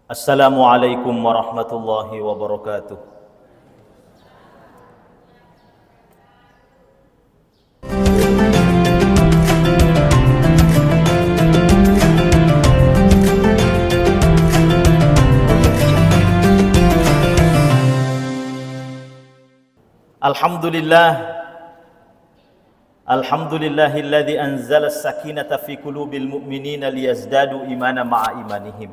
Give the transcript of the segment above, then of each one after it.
Assalamualaikum warahmatullahi wabarakatuh. Alhamdulillahilladzi anzala as-sakinata fi qulubil mu'minina liyazdadu imanan ma'a imanihim.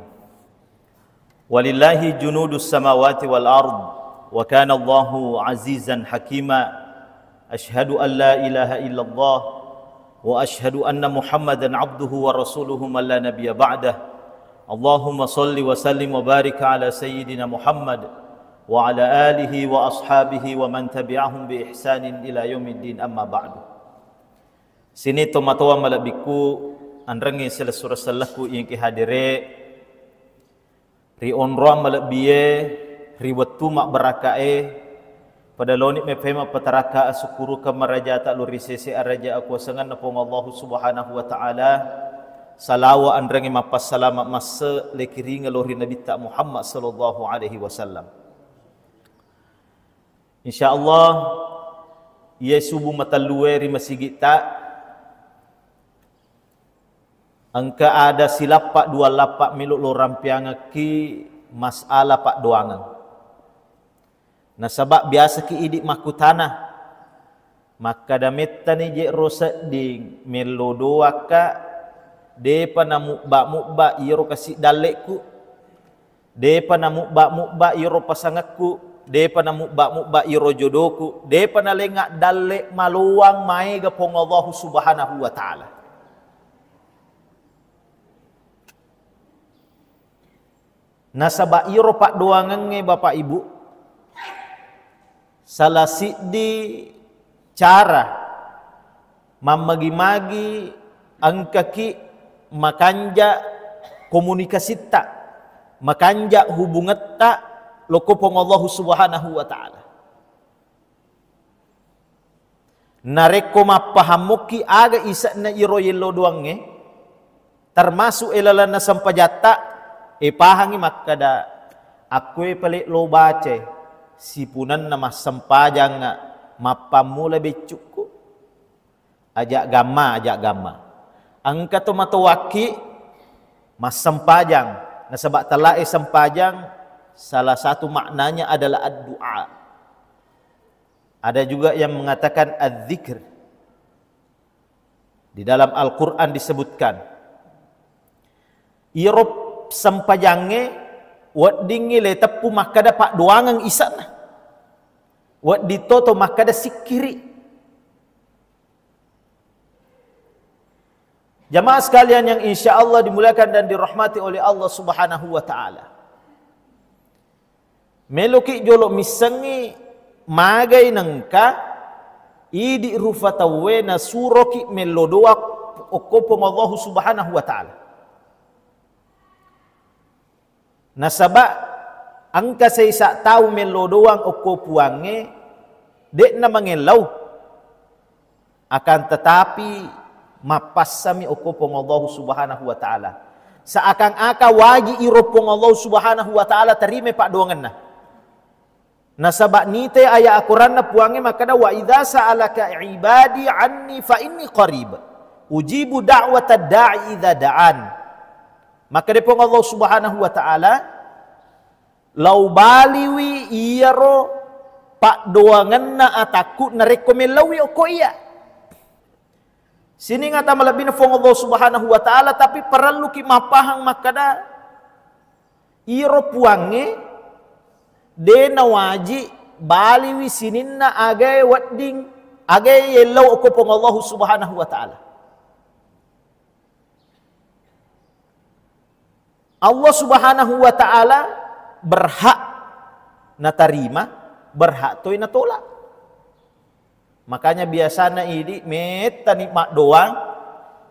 Walillahi junudus samawati wal ard wa kana Allahu azizan hakima. Ashhadu an la ilaha illallah wa ashhadu anna Muhammadan abduhu wa rasuluhu man la nabiyya ba'dah. Allahumma salli wa sallim wa barik ala sayyidina Muhammad wa ala alihi wa ashabihi wa man tabi'ahum bi ihsanin ila yaumiddin, amma ba'du. Sini tomatowa malabiku andrangi sila surah salahku yang kihadire ri onroa malabiye ri watu mak barakae pada lonit me pema pataraka asukuru kamaraja ta luri sese araja aku sangan napong Allah subhanahu wa ta'ala salawa andrangi mapas salamat masa lekiri ngalori nabi ta Muhammad sallallahu alaihi wasallam. InsyaAllah ia subuh mataluwe ri masigit ta angka ada silapak dua lapak miluk lo rampiang ki masalah pak doangan. Nah sebab biasa ki idik makutana maka dametta ni je rosak ding melo doa ka depa na mukba iro kasih dalekku depa na mukba iro pasangakku depa na mukba iro jodoku depa na lengak dalek maluang mai gapong Allah subhanahu wa ta'ala. Nasaba iro pak doangan nge bapak ibu salah di cara mamagi-magi angkaki makanja komunikasi tak makanja hubungan tak lokopong Allah subhanahu wa ta'ala. Nareko mapahamuki aga isa na iro yelo doang nge termasuk elalana sampajata pahangi makada aku pelik lo baca sipunan nama sempajang mapamula becuku ajak gamma angka to matawaki mas sempajang na sebab talai sempajang salah satu maknanya adalah ad-du'a. Ada juga yang mengatakan az-zikr. Di dalam Al-Qur'an disebutkan irop sampajange wat dingi le tepu makada pak doangang isana wat ditoto makada sikiri. Jamaah sekalian yang insyaallah dimuliakan dan dirahmati oleh Allah subhanahu wa ta'ala, meloki jolo misangi magai nangka idi rufatawe na suroki melodoa okopong Allah subhanahu wa ta'ala. Nasaba angka saya tahu melo doang oko puange dek na mangelau akan tetapi mapasami oko pong Allah subhanahu wa ta'ala seakan-akan wajib iropong Allah subhanahu wa ta'ala terima pak doangan na. Nasaba nite ayat Al-Quran na puange makada wa idza sa'alaka ibadi anni fa inni qarib ujibu da'watad da'i idza da'an. Maka depong Allah subhanahu wa ta'ala lau baliwi iyaro pak doangan na ataku na rekomelawi oko iya. Sini ngata malabina fong Allah subhanahu wa ta'ala tapi perlu ki mapahang makada iro puange dena waji baliwi sininna agai wadding agai yelau oko pong Allah subhanahu wa ta'ala. Allah subhanahu wa ta'ala berhak na tarima, berhak toy na tolak. Makanya biasanya ini meta nikmat doang,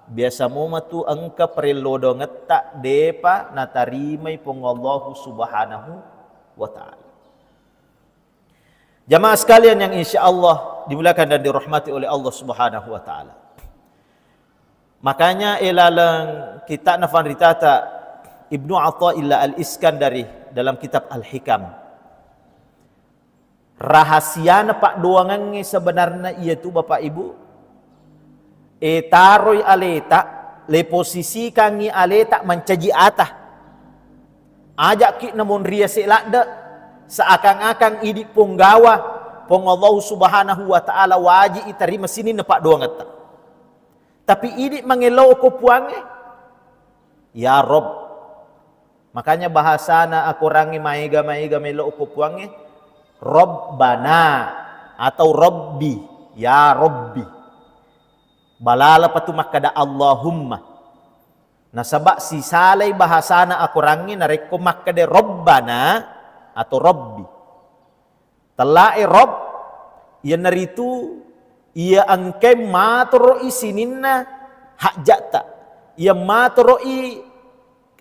biasa mo matu angka prelodo ngeta depa na tarimay pong Allah subhanahu wa ta'ala. Jamaah sekalian yang insyaallah dimuliakan dan dirahmati oleh Allah subhanahu wa ta'ala. Makanya ilalang kita nafan ritata Ibnu Athaillah Al-Iskandari dalam kitab Al-Hikam. Rahasiana pak doangannya sebenarnya ia tu Bapak Ibu. Taroi aleta, le posisi kangi aleta mencaji atah. Ajak ki namun ria selakda, seakan-akan idi punggawa, pong Allah Subhanahu wa Ta'ala wajib iterima sini nepak doangan. Tapi idi mengelau ko puange, ya Rob. Makanya bahasana aku rangi maiga melo ukupuange Robbana atau Robbi, ya Robbi. Balala patu makada Allahumma. Nah sabak si salay bahasana aku rangi nareko makade Robbana atau Robbi. Telai Rob, ia naritu ia angke matoro isininna hak jata. Ia matoro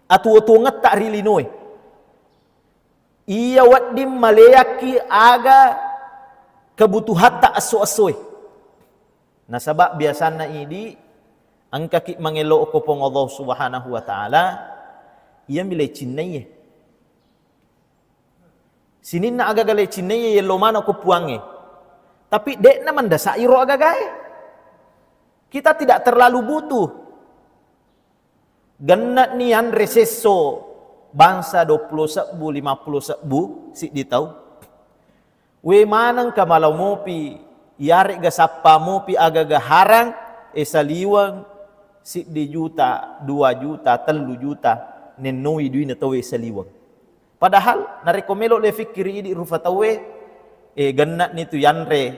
atu ngetak rilinoi. Ia wadim maleyaki aga kebutuhan tak asu-asui. Nah sebab biasanya ini angka ki mengelok kopong Allah Subhanahu wa Ta'ala ia milih cinnaya. Sinin na aga gale cinnaya yang lomana kopuange. Tapi dek na mandasai ro aga gae. Kita tidak terlalu butuh. Genat ni yang reseso bangsa 20 sebu 50 sebu si ditau. We manang ka malau mopi yari ga sappa mopi aga-aga harang esaliwang si di juta 2 juta 3 juta nenoi duina tawe esaliwang. Padahal narekomelo le fikiri di rufatawe genat ni tu yanre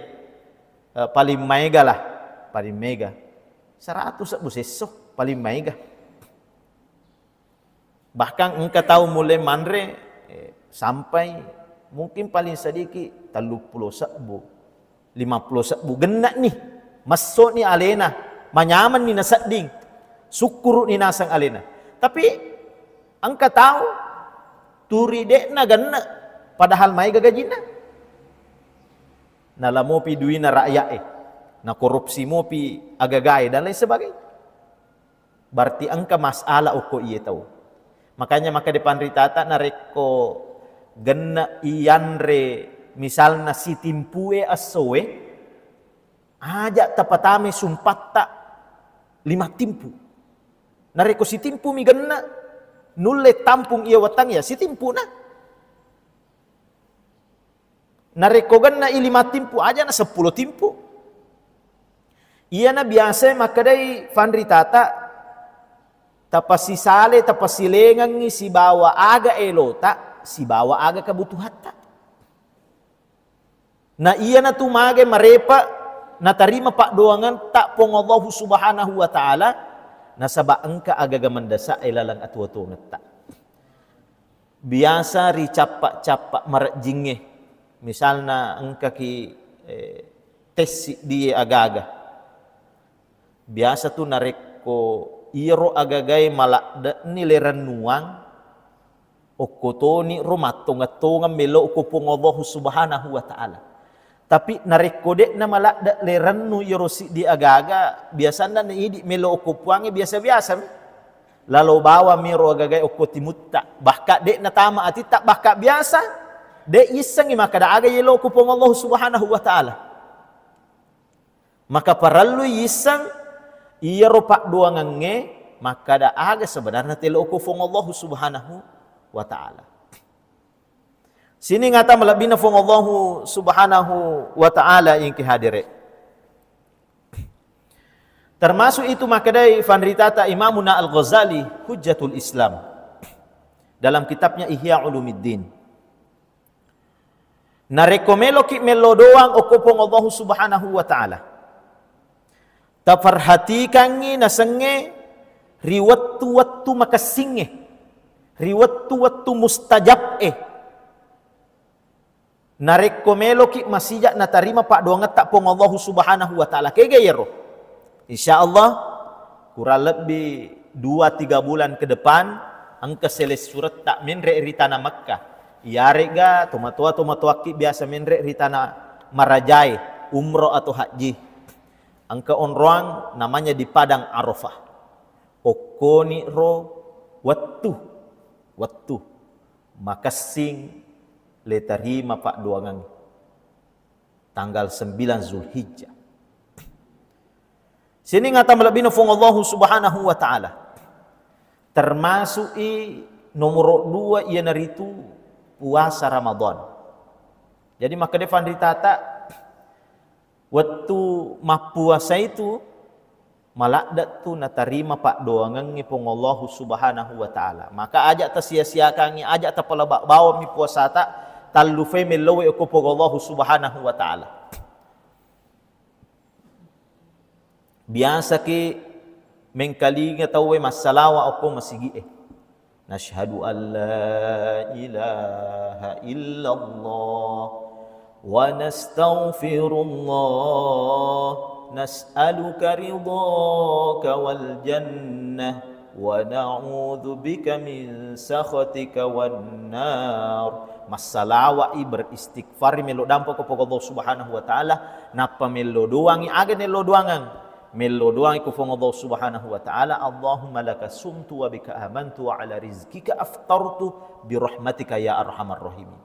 paling mega lah, paling mega 100 sebu seso paling mega. Bahkan engkau tahu mulai manre sampai mungkin paling sedikit 30 sebu 50 sebu genat nih masuk ni alena manyaman ni nasading syukur ni nasang alena. Tapi engkau tahu turi dek na genat padahal mai gagajina nala mopi duina rakyat na korupsi mopi agagai dan lain sebagainya. Berarti engkau masalah uko iya tahu. Makanya maka depan ritata nareko gena iyanre misalna si timpue asowe ajak tapatame sumpat tak 5 timpu. Nareko si timpu mi gena nulle tampung iya watang ya si timpu na. Nareko gena 5 timpu aja na 10 timpu. Iya na biasa maka day fan ritata tapasi sale tapasi lengang ni si bawa aga elota si bawa aga kebutuhan tak. Na iya na tumage marepa na tarima pak doangan tak pong Allah Subhanahu wa Ta'ala na saba engka aga mandasa ilalang atu-atu tak. Biasa ri capak-capak marjinge misalna engka ki tes dia aga-aga. Biasa tu nareko iro agagai malak nileran nuang okotoni romatonga-tonga melo okopong Allah Subhanahu wa Ta'ala. Tapi narekodek na malak leran nu iro si di agaga biasa na ni melo okopuange biasa-biasa. Lalu bawa miro agagai okotimutta bahka dek na tama ati tak bahka biasa dek isang maka da aga yelo okopong Allah Subhanahu wa Ta'ala. Maka paralu isang iya ropak doangange maka da aga sebenarnya telo kufung Allah Subhanahu wa Ta'ala. Sini ngata malabina fung Allah Subhanahu wa Ta'ala yang kihadire. Termasuk itu maka dai fanritata Imamuna Al-Ghazali Hujjatul Islam dalam kitabnya Ihya Ulumuddin. Narekomelo ki melo doang okupung Allah Subhanahu wa Ta'ala. Tafarhatikan ni nasenge riwattu-wattu makasinge riwattu-wattu mustajab narekomelo ki masijak natarima pak doangat tak pong Allah Subhanahu wa Ta'ala kegayero insyaallah kurang lebih 2-3 bulan ke depan angka seles surat tak menre ritana Makkah yarega tomatua ki biasa menre ritana marajai umroh atau haji. Angka onroang namanya di Padang Arafah. Okoni ro wattu waktu makasing letarima pak duangan tanggal 9 Zulhijjah. Sini ngata malabino fong Allah subhanahu wa ta'ala. Termasuk nomor 2 ia naritu puasa Ramadan. Jadi maka depan ditata waktu puasa itu malakdat tu natarima pak doangan ni pong Allah subhanahu wa ta'ala. Maka ajak ta sia-siakan ni, ajak ta pala bawa mi puasa ta talufe melowe ko pong Allah subhanahu wa ta'ala. Biasa ki mengkalinga tawe masalawa ako masigi nashhadu an la ilaha illallah wa nastaghfirullah nas'aluka ridhaka wal jannah wa na'udzu bika min sakhatika wan nar. Masalawa beristighfar melo dampo ko Allah subhanahu wa ta'ala napa melo doangi aga nelo doangan melo doangi ko Allah subhanahu wa ta'ala. Allahumma laka sumtu wa bika amantu wa ala rizkika aftartu bi rahmatika ya arhamar rahimin.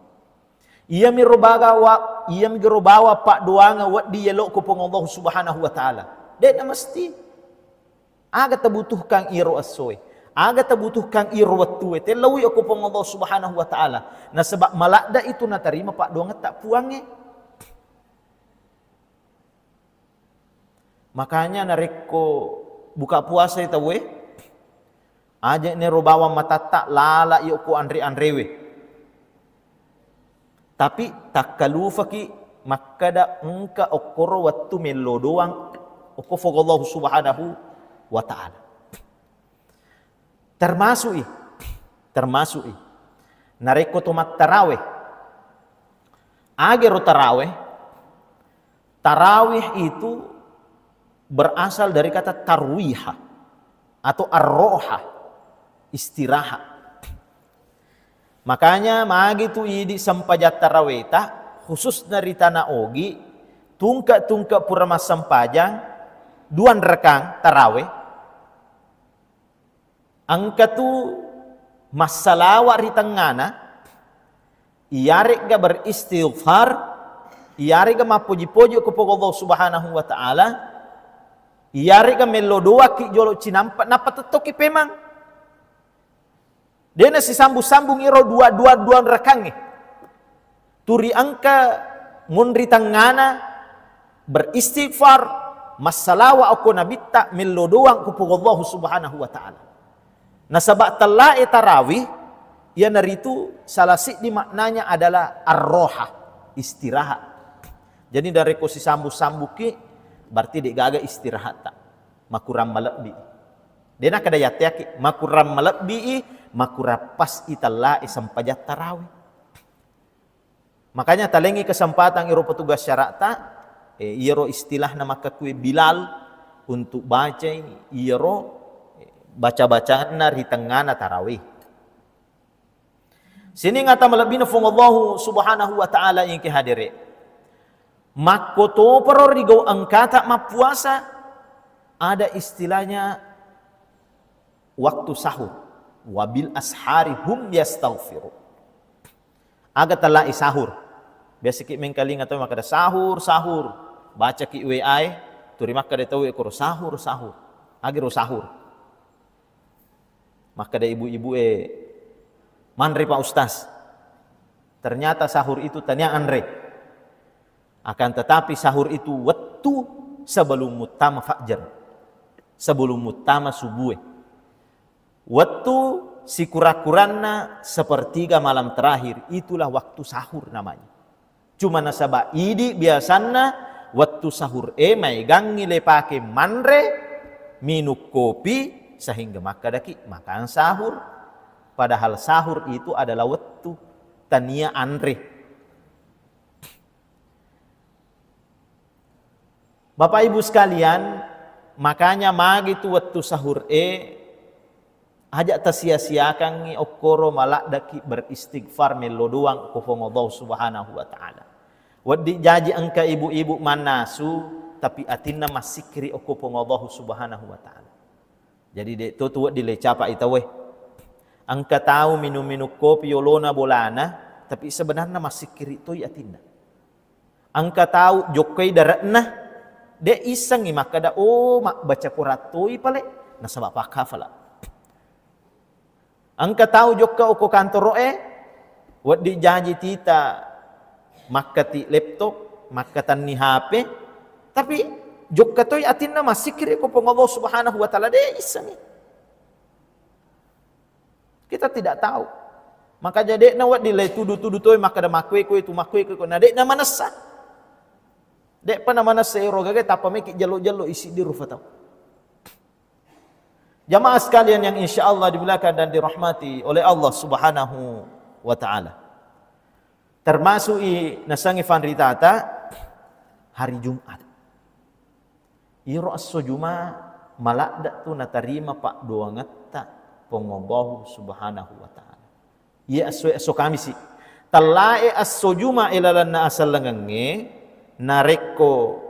Ia mirobawa pak doanga wat di yelo ko Allah subhanahu wa ta'ala. Dena mesti aga tabutuhkan iro asoy, aga tabutuhkan iro watue telawi ko Allah subhanahu wa ta'ala. Na sebab malakda itu natarima pak doanga tak puange. Makanya nareko buka puasa itu we aja ne robawa matata lala yo ko andre-andrewe. Tapi tak kalufaki makada engka okoro waktu melo doang oko fogo Allah subhanahu wa ta'ala. Termasuk nareko tomat tarawih. Agero tarawih itu berasal dari kata tarwiha atau arroha, istirahat. Makanya magi tu idi sampajat taraweta khusus dari tanah ogi tungka purama sampajang duan rekang taraweh. Angka tu masalawa ritangana iyarik ga beristighfar, iyarik ga mapuji-puji kepada Allah subhanahu wa ta'ala. Iyari ka melo doa ki jolo cinampa napa totoki pemang. Dena si sambung iro dua rekangi. Turi angka munri tangana beristighfar masalawa aku nabita melo doang ku Allah subhanahu wa ta'ala. Nasabak talai tarawih ia naritu salasik di maknanya adalah arroha, istirahat. Jadi dari ko si sambu ki berarti dia gaga istirahat tak makuram malabbi dena kada yatiaki makuram malabbi makurapas italla sampajat tarawih. Makanya talengi kesempatan iro petugas syarata iro istilah nama kakui Bilal untuk baca ini iro baca-bacaan na ritengana tarawih. Sini ngata malabbi na Allah subhanahu wa ta'ala yang kihadiri makoto peror digaw angkata mapuasa ada istilahnya waktu sahur wabil ashari hum yastaghfiru aga talai sahur biasa ki mengkaling atau makada sahur baca ki WA turi makada tahu ekor sahur agiro sahur makada ibu-ibu manre Pak Ustaz ternyata sahur itu tanya andre. Akan tetapi sahur itu waktu sebelum mutama fajar, sebelum mutama subuh. Waktu si kura-kuranna sepertiga malam terakhir, itulah waktu sahur namanya. Cuma nasabah idi biasanya waktu sahur mai gangi lepake manre minum kopi sehingga makan sahur. Padahal sahur itu adalah waktu tania andre. Bapak Ibu sekalian, makanya magi tu waktu sahur ajak tasia-siakan ni okoro malak daki beristighfar melo doang ko Allah subhanahu wa ta'ala. Wadi jaji angka ibu-ibu manasu tapi atinna masikri oko Allah subhanahu wa ta'ala. Jadi tu dilecapa itawe. Angka tahu minum kopi yolona bolana, tapi sebenarnya masih kiri tu ya tinda. Angka tahu jokai daratna, de isang maka da mak baca kurat tu pale, nasabak pakafala. Angka tahu joka uko kantor wat di janji tita maka ti laptop, maka tan ni HP, tapi joka tu atinna masih kiri ko Allah Subhanahu wa taala de isang. Kita tidak tahu. Maka jadi na wat dilai tudu-tudu toy maka da makwe ko na dek na manasa. Dek pa na manasa ero gagay tapa meki jalo-jalo isi di rufa tau. Jamaah sekalian yang insyaallah dimuliakan dan dirahmati oleh Allah Subhanahu wa taala. Termasuk nasangi fanritata hari Jumat. Iro as-sujuma malakda tu natarima pak doa ngatta pengobahu Subhanahu wa taala. Ia aso kami si talae as-sujuma ilalanna asal langange nareko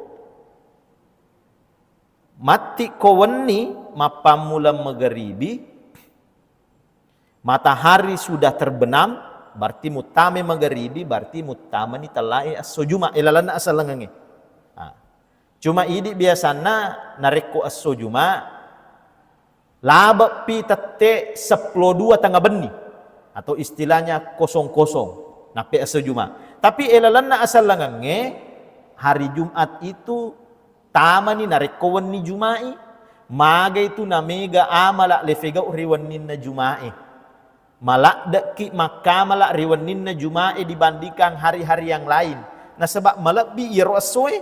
mati koweni mapamula magharibi matahari sudah terbenam berarti mutame magharibi berarti mutama ni talae as-sujuma ilalanna asal langange. Cuma ini biasanya nareko as-sujuma laba pi tete 12 tengah beni atau istilahnya kosong-kosong nape as-sujuma. Tapi ilalanna asal langange hari Jumat itu tamani narekawan ni Jumai maga itu namega amala lefega riwanin na Jumai malak deki makamala riwanin na Jumai dibandingkan hari-hari yang lain. Nah sebab malak bi irasoi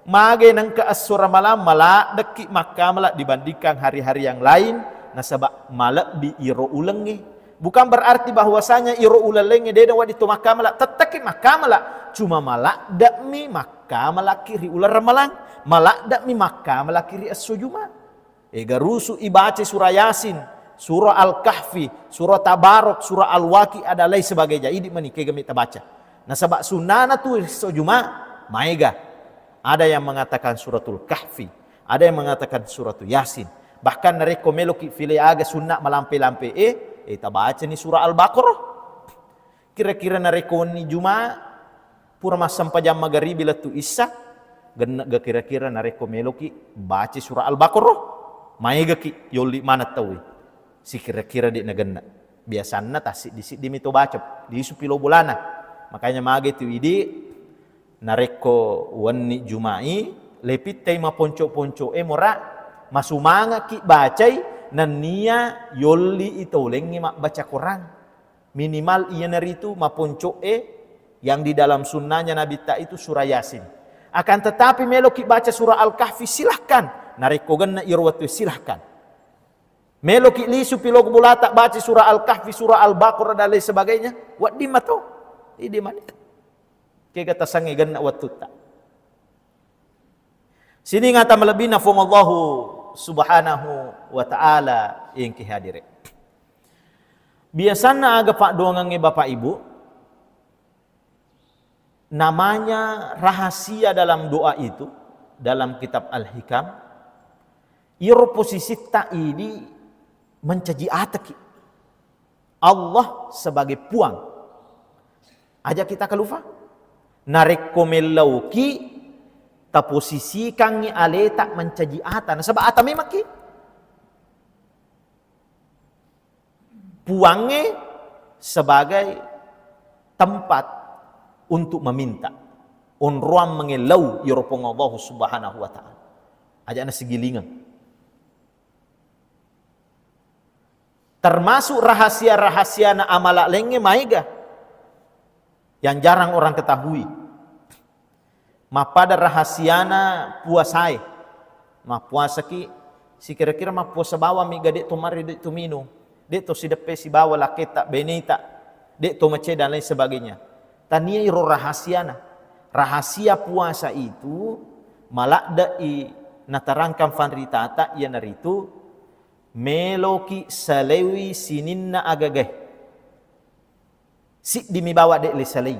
maga nang ke asura malam malak deki makamala dibandingkan hari-hari yang lain. Nah sebab malak bi iro ulengi bukan berarti bahwasanya iro ulalenge deda wadi to makamala teteki makamala cuma malak dakmi makamala kiri ular ramalang malak dakmi makamala kiri as-sujuma garusu ibace surah Yasin surah Al-Kahfi surah Tabarok surah Al-Waqi ada lain sebagainya ini menike kami baca. Nah sebab sunana tu sujuma maiga ada yang mengatakan suratul Kahfi ada yang mengatakan suratul Yasin bahkan nareko meloki file aga sunnah malampe-lampe kita baca ni surah Al-Baqarah. Kira-kira nareko ni Juma pura mas sampai jam magharibi latu isya. Genna kira-kira nareko meloki baca surah Al-Baqarah. Maiga ki yoli mana tahu. Si kira-kira di nagenna. Biasana tasik di mito baca di supilo bulana. Makanya mage tu idi nareko wani Jumai lepit tema ponco-ponco mora masumanga ki bacai nan niya yoli itu lengi mak baca Quran minimal iya naritu maponco yang di dalam sunnahnya Nabi ta itu surah Yasin. Akan tetapi meloki baca surah Al-Kahfi silahkan narikogan na irwatu silahkan meloki lisu pilog bulata baca surah Al-Kahfi surah Al-Baqarah dan lain sebagainya wat di mato di mana ke kata sangegan na watu ta sini ngata melebih nafung Allahu Subhanahu wa ta'ala yang kihadire. Biasanya aga pak dongange bapak ibu namanya rahasia dalam doa itu dalam kitab Al-Hikam iro posisi ta'idi mencaji ataki Allah sebagai puang aja kita kelupa narekomelauki ta posisi kangi ale tak mencaji atan sebab ata memang ki puange sebagai tempat untuk meminta unruam mengelau iropong Allah Subhanahu wa taala aja na sigilingan termasuk rahasia-rahasia na amala lenge maiga yang jarang orang ketahui mapada rahasiana puasai ma puasa ki si kira-kira ma puasa bawa mi gade to mari de to minum de to si depe si bawa laketa benita de to mace dan lain sebagainya tania iro rahasiana rahasia puasa itu malak dai natarangkan fanritata ia naritu meloki salewi sininna agageh si dimi bawa de le salei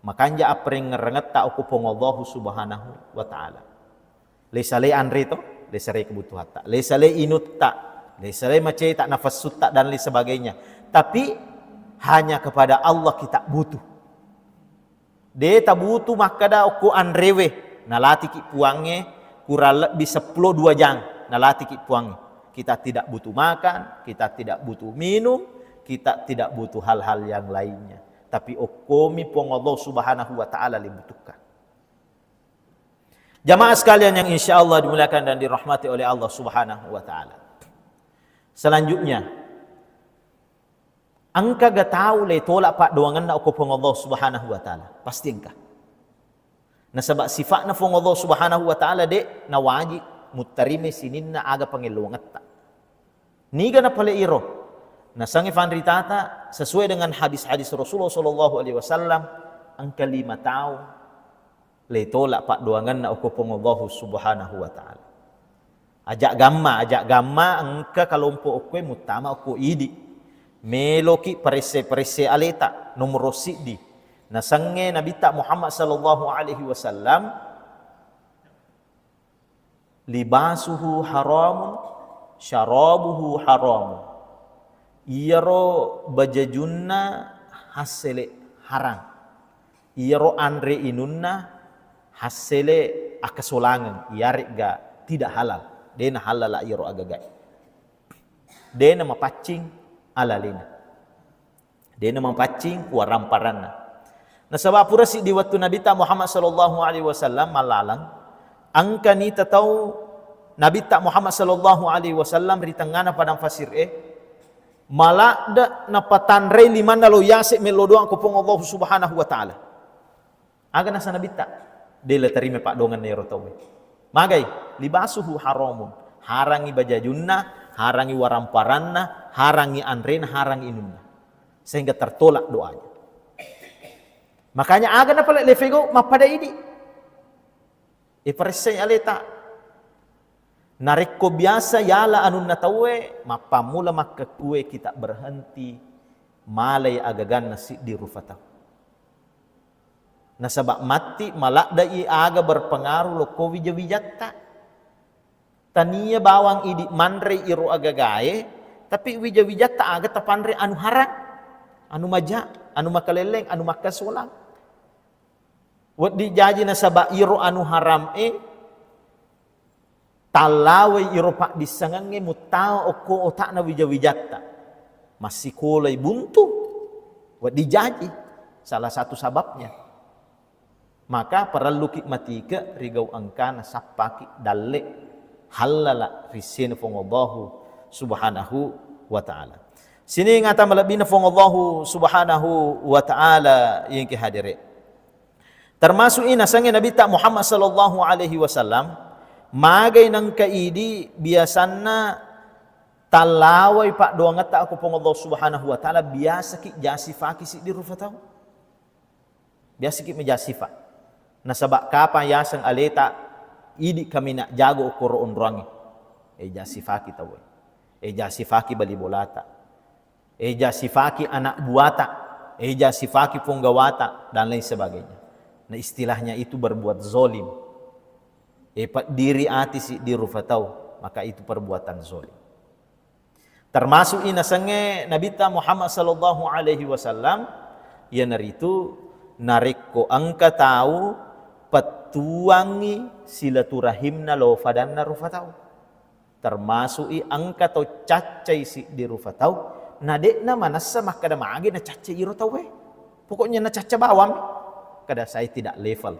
makanya apreng ngerenget tak ukupong Allah Subhanahu wa ta'ala lesale anre to lesare kebutuhan tak lesale inut tak Laisa macam tak nafas sutak dan lain sebagainya. Tapi hanya kepada Allah kita butuh. Dia tak butuh maka dah aku anrewe. Nalati ki puangnya kurang lebih 10-2 jam. Nalati ki puangnya. Kita tidak butuh makan, kita tidak butuh minum, kita tidak butuh hal-hal yang lainnya. Tapi okomi pun Allah Subhanahu wa taala dibutuhkan. Jamaah sekalian yang insyaallah dimuliakan dan dirahmati oleh Allah Subhanahu wa taala. Selanjutnya, angka gak tahu le tolak pak doangan nak pun Allah Subhanahu wa taala. Pasti engkau. Nah sebab sifatna pun Allah Subhanahu wa taala dek na wajib mutarime sininna aga pangeluangatta. Niga na pala iro. Na sangi fanritata sesuai dengan hadis-hadis Rasulullah sallallahu alaihi wasallam angka 5 tahun le tolak pak doangan na pun Allah Subhanahu wa taala. Ajak gamma angka kalompo okwe mutama okko idi. Meloki perese aleta nomor sidi. Nasange Nabi tak Muhammad sallallahu alaihi wasallam libasuhu haramun syarabuhu haramun. Iyaro bajajunna hasele haram. Iyaro andre inunna hasele akasolangan. Iyarik ga tidak halal. Dena halal iyaro agagai. Dena mapacing alalina. Dena mapacing waramparanna. Nah sebab pura si di waktu Nabi tak Muhammad sallallahu alaihi wasallam malalang angka ni tahu Nabi tak Muhammad sallallahu alaihi wasallam ritangana padang fasir malak da napatan rei liman lo yasik melo doang kupung Allah Subhanahu wa taala. Aga nasa Nabi tak dia terima pak dongan ni rotawe. Magai libasuhu haramun. Harangi bajajunna, harangi waramparanna, harangi anrena, harangi inunna. Sehingga tertolak doanya. Makanya aga na pala lefego mapada ini. Iparesay aleta. Nareko biasa yala anun natawe mapamula makakue kita berhenti malay agagan nasi di rufataw. Nasabak mati malak dai aga berpengaruh lo ko wijawijata. Tania bawang idi manre iro agagae tapi wijawijata aga tapanre anu harang, anu maja, anu makaleleng, anu makasolang. Wat dijaji nasabak iro anu haram talawe iro pak disangange mutao oko otak na wijawijata masih kolai buntu wat dijaji salah satu sababnya maka perlu matika rigau angkana sapaki dalle halala risin fongobahu subhanahu wa ta'ala. Sini ngata malabina fongobahu subhanahu wa ta'ala yang kehadiri termasuk ina sange Nabi tak Muhammad sallallahu alaihi wasallam magay nang kaidi biasanna talaway pak doang ngata ako pong Allah Subhanahu wa taala biasa ki jasifaki si di rufataw. Biasa ki majasifa. Nasabak kapan yasang aleta idi kami nak jago ukoroon rangi. Jasifaki tawe. Jasifaki bali bolata. Jasifaki anak buata. Jasifaki punggawata dan lain sebagainya. Nah istilahnya itu berbuat zolim. Diri ati si di rufatau maka itu perbuatan zolim. Termasuk inasange Nabi Muhammad sallallahu alaihi wasallam ya naritu nariko angka tahu petuangi silaturahimna lo fadanna rufatau. Termasuk angka to cacai si di rufatau nadekna manasa makada maagi na cacai irotawe. Pokoknya na caca bawam kada saya tidak level.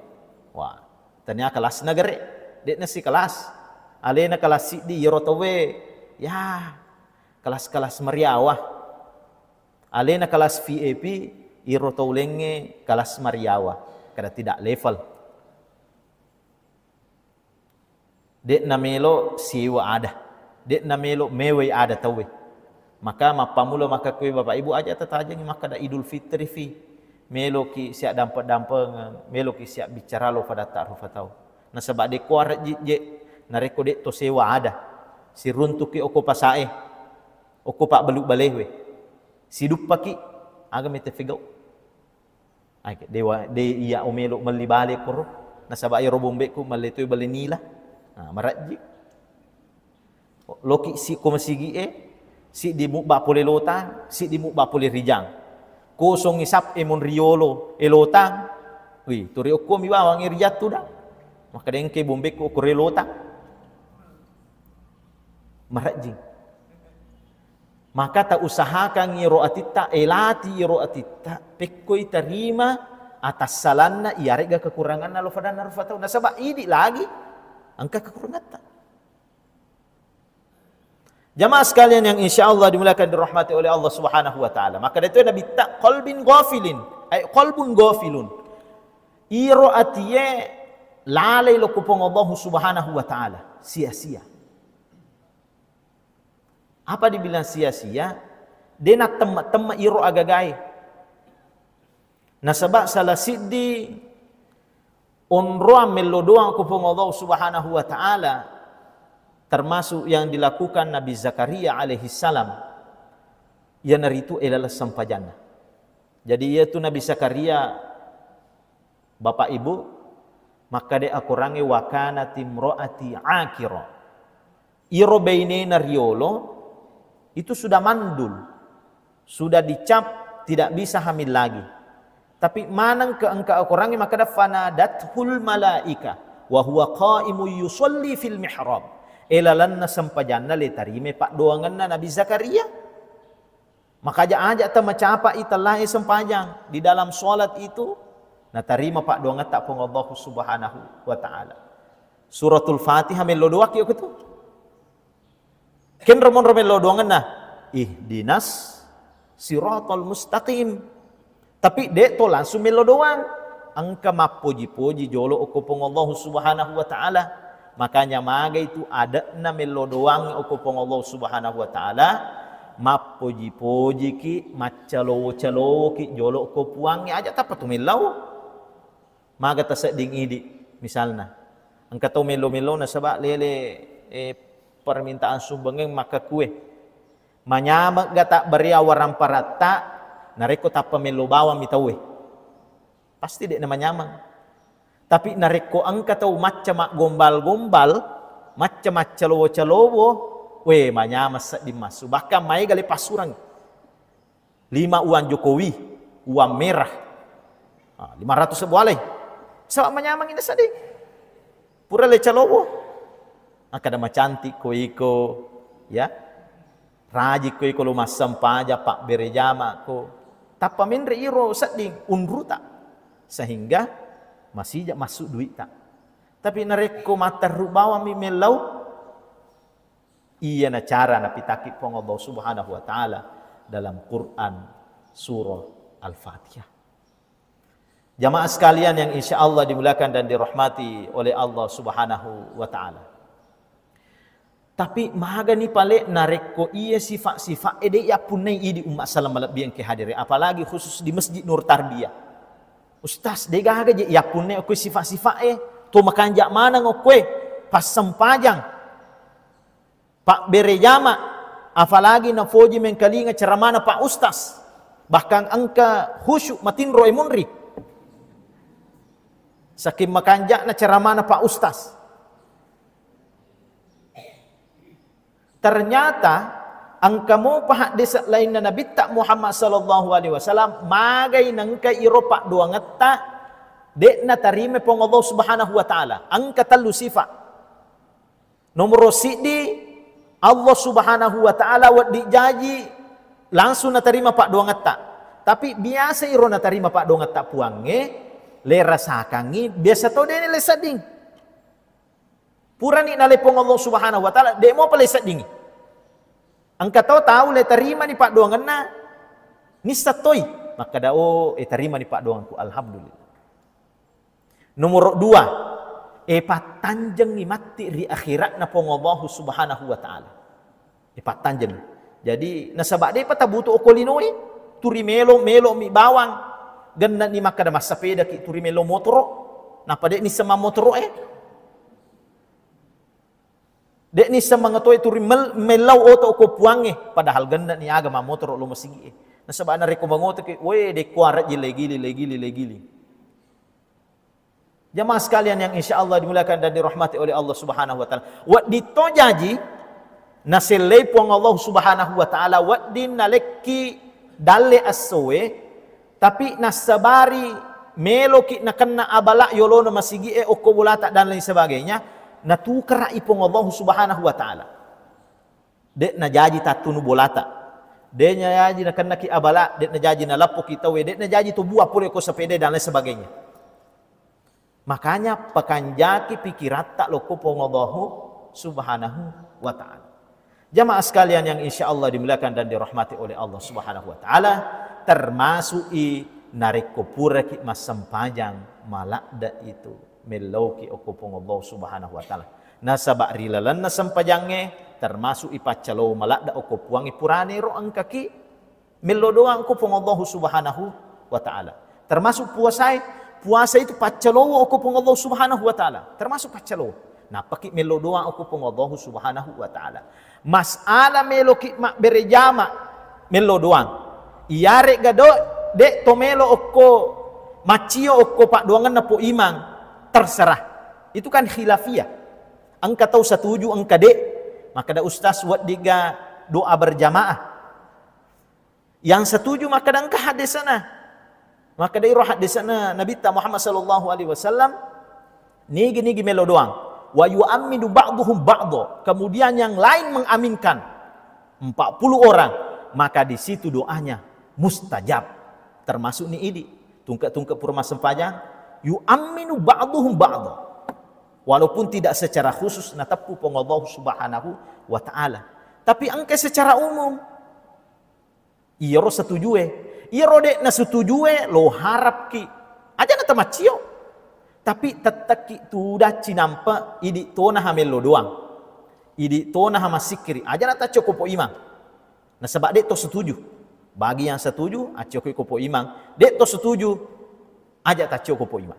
Wah, ternyata kelas negeri. Dek nasi kelas, alena kelas si di Yerotawe, ya kelas-kelas meriawah. Alena kelas VIP, Yerotawlenge kelas meriawah, kada tidak level. Dek namelo siwa ada, dek namelo mewai ada tawe. Maka mapamula maka kue bapak ibu aja tetaja ni maka da Idul Fitri fi. Melo ki siap dampak melo ki siap bicara lo pada ta'ruf atau. Nah sebab de kuar je nareko de to sewa ada si runtuki oko pasae oko pak beluk balehwe si dupaki aga mete figau ai dewa de iya omelo meli balik koro nah sebab ay robombe ku maleto balenila nah maraji Loki si ko masigi si di mu ba pole lotang, si di mu ba pole rijang. Kosong isap mon riolo lotang. Wi, turi ko mi bawang irjat tu dah. Maka dengke bombek ko lotang. Marajing. Maka tak usahakan iro atita elati iro atita pekoi terima atas salanna iarega kekurangan na lofadan narfatau nasaba idi lagi angka kekurangan tak. Jamaah sekalian yang insyaallah dimuliakan dirahmati oleh Allah Subhanahu wa taala. Maka itu Nabi tak qalbin ghafilin, ay qalbun ghafilun. Iro atiye lalai lo kupong Allah Subhanahu wa taala, sia-sia. Apa dibilang sia-sia? Dia nak temma iro agagai. Nasabak salah siddi onroa melodoang kupong Allah Subhanahu wa taala. Termasuk yang dilakukan Nabi Zakaria alaihi salam. Ia naritu adalah sampajana. Jadi ia tu Nabi Zakaria bapak ibu, maka dia akurangi wakana timroati akira. Iro bainena riolo itu sudah mandul, sudah dicap tidak bisa hamil lagi. Tapi manang ke engka akurangi maka da fanadathul malaika wa huwa qaimu yusalli fil mihrab. Elalanna sampajanna le tarime pak doanganna Nabi Zakaria. Maka aja ta macapa itallahi sempajang di dalam salat itu na tarima pak doangan tak pong Allah Subhanahu wa taala. Suratul Fatihah melo doa kieu kitu. Ken romon melo doangan na ihdinas siratal mustaqim. Tapi dek to langsung melo doang. Angka mapuji-puji jolo okopong Allah Subhanahu wa taala. Makanya maga itu ada na melo doang okopong Allah Subhanahu wa taala. Mapuji-puji ki macalo-calo ki jolo okopuangnya aja tak patu melau. Maga taseding idi misalnya. Angka to melo-melo na sabak lele permintaan sumbangeng maka kue. Manyamak gata beria warang parata nareko tapa melo bawang mitawe. Pasti dek nama nyamang. Tapi nareko angka tahu macam mak gombal-gombal, macam calowo-calowo, we manyamas di masu. Bahkan mai gali pasurang. 5 uang Jokowi, uang merah. 500 sebualai. Sebab manyamang ini sading. Pura le calowo. Akadama cantik ko iko, ya. Raji ko iko lumas sampaja pak berejama ko. Tapa mindre iro sading unruta. Sehingga masih masuk duit tak. Tapi nareko mata rubawa mi melau. Iya na cara na pitaki pong Allah Subhanahu wa taala dalam Quran surah Al-Fatihah. Jamaah sekalian yang insyaallah dimuliakan dan dirahmati oleh Allah Subhanahu wa taala. Tapi maga ni pale nareko iya sifat-sifat ede ya punai idi umat salam lebih yang kehadiri, apalagi khusus di Masjid Nur Tarbiyah. Ustaz dega aja ya punai aku sifat-sifat tu makan jak mana ngokwe pas sempajang Pak berejama apalagi na foji mengkalinga ceramana Pak Ustaz bahkan angka khusyuk matin roy munri saking makanjak na ceramana Pak Ustaz. Ternyata angka mo pahat desa lain na Nabi tak Muhammad sallallahu alaihi wasallam magai nangka iro pak dua ngata dek na tarime pong Allah Subhanahu wa taala angka telu sifat. Nomor sidi Allah Subhanahu wa taala wa dijaji langsung na tarima pak dua ngata. Tapi biasa iro na tarima pak dua ngata puange le rasakangi biasa to dene le sading. Purani na le pong Allah Subhanahu wa taala dek mo pale sading. Angka tahu le terima ni Pak Doangan na ni satoy maka dao terima ni Pak Doanganku alhamdulillah. Nomor 2 patanjeng ni mati ri akhirat na pong Allah Subhanahu wa taala. Patanjeng. Jadi nasabak de patabuto okolinoi turi melo mi bawang ganna ni maka da masapeda ki turi melo motoro napa de ni sama motoro dek ni sa mga toy turi melaw oto ko puange padahal ganda ni agama motor lo masigi nasaba na reko mangoto ke we de kwarat legili. Jamaah sekalian yang insyaallah dimuliakan dan dirahmati oleh Allah Subhanahu wa taala. Wa ditojaji naselei puang Allah Subhanahu wa taala wadin nalekki dalle assowe tapi nasabari meloki nakena abala yolo na masigi okko bulata dan lain sebagainya natukar ipong Allah Subhanahu wa taala dek na jaji tatunu bulata dek na jaji nakena ki abala dek na jaji na lapo kita we dek na jaji tu buah pure ko sepede dan lain sebagainya. Makanya pekanjaki pikirat tak loko pong Allah Subhanahu wa taala. Jamaah sekalian yang insya Allah dimuliakan dan dirahmati oleh Allah Subhanahu wa taala, termasuk narik kopura ki masempajang malakda itu melauki okopong Allah Subhanahu wa taala. Nasabak rilalan na sampajange termasuk ipacalo malakda okopuang ipurane ro ang kaki melo doang okopong Allah Subhanahu wa taala. Termasuk puasa itu pacalo okopong Allah Subhanahu wa taala. Termasuk pacalo. Nah, pakai melo doang okopong Allah Subhanahu wa taala. Mas'ala melo ki mak berejama melo doang. Iare gado dek to melo okko macio okko pak doangan na po imang terserah. Itu kan khilafiyah. Angka tahu setuju angka dek maka da ustaz buat diga doa berjamaah. Yang setuju maka da angka hadis sana. Maka da iro hadis sana Nabi Muhammad sallallahu alaihi wasallam nigi melo doang. Wa yu'aminu ba'duhum ba'do. Kemudian yang lain mengaminkan 40 orang, maka di situ doanya mustajab. Termasuk ni ini tungkak purma sempajang yu'aminu ba'duhum ba'do. Walaupun tidak secara khusus natapu pong Allah Subhanahu wa taala, tapi angke secara umum iro setuju iro dek na setuju lo harap ki aja na tamacio. Tapi tetaki tudah cinampa idi tona hamelo doang. Idi tona hamasikiri. Aja nata cukup imang. Nah sebab dek to setuju. Bagi yang setuju, cukup imang. Dek to setuju, aja tak cukup imang.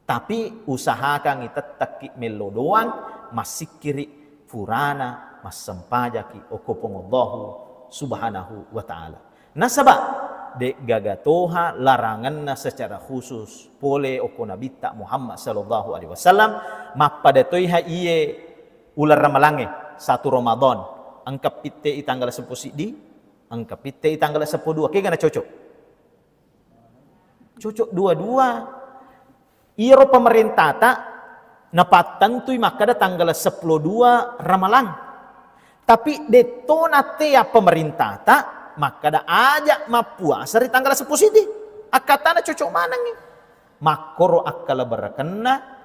Tapi usahakan tetaki melo doang, masikiri purana, masempajaki okopong Allah Subhanahu wa taala. Nah sebab dek gagatoha larangan na secara khusus pole oko Nabi Muhammad sallallahu alaihi wasallam mapadatoy ha iye ular ramalange satu Ramadan angka pitte tanggal 10 di angka pitte tanggal 10 kaya gana cocok dua-dua iro pemerintah tak napatantui maka da tanggal 10 Ramalan tapi detonate ya pemerintah tak maka da ajak mapuasa di tanggal 10 sidi akatana cocok mana nih makoro akala berakena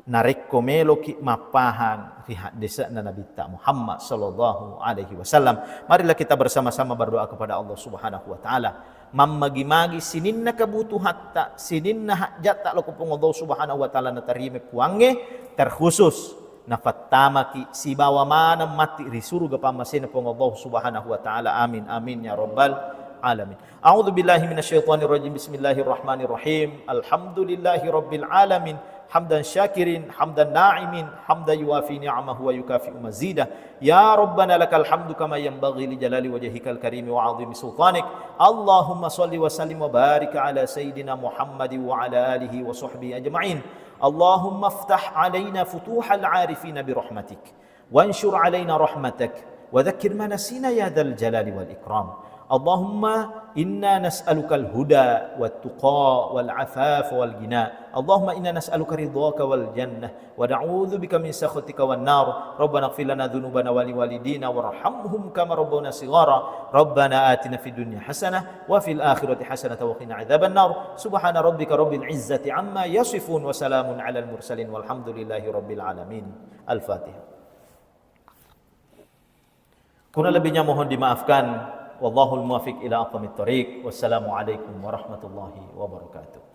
nareko meloki mapahan fi hadis Nabi Muhammad sallallahu alaihi wasallam. Marilah kita bersama-sama berdoa kepada Allah Subhanahu wa taala mammagi-magi sininna kebutuhan tak sininna hajat tak lokopong Allah Subhanahu wa taala na tarime puange terkhusus nafatama ki si bawa mana mati di surga pamasina pong Allah Subhanahu wa taala. Amin amin ya rabbal alamin. A'udzu billahi minasyaitonir rajim. Bismillahirrahmanirrahim. Alhamdulillahi rabbil alamin. Hamdan syakirin, hamdan na'imin, hamdan yuwafi ni'amahu wa yukafi'u mazidah. Ya Rabbana lakal hamdu kama yanbaghi li jalali wajhikal karim wa 'azimi sultanik. Allahumma shalli wa sallim wa barik ala sayyidina Muhammad wa ala alihi wa sahbihi ajma'in. Allahumma iftah 'alaina futuhal 'arifin bi rahmatik wanshur 'alaina rahmatak wa dhakkir ma nasina ya dzal jalali wal ikram. Allahumma inna nas'aluka al-huda wat-tuqa wal-'afaf wal-ghina. Allahumma inna nas'aluka ridhaka wal jannah wa na'udzu bika min sakhatika wan nar. Rabbana ighfir lana dhunubana wa liwalidina warhamhum kama rabbawna shighara. Rabbana atina fid dunya hasanah wa fil akhirati hasanah wa qina adzaban nar. Subhana rabbika rabbil izzati amma yasifun wa salamun 'alal mursalin walhamdulillahi rabbil alamin. Al-Fatihah. Kurang lebihnya mohon dimaafkan. Wallahul muwaffiq ila aqwamit thoriq. Wassalamualaikum warahmatullahi wabarakatuh.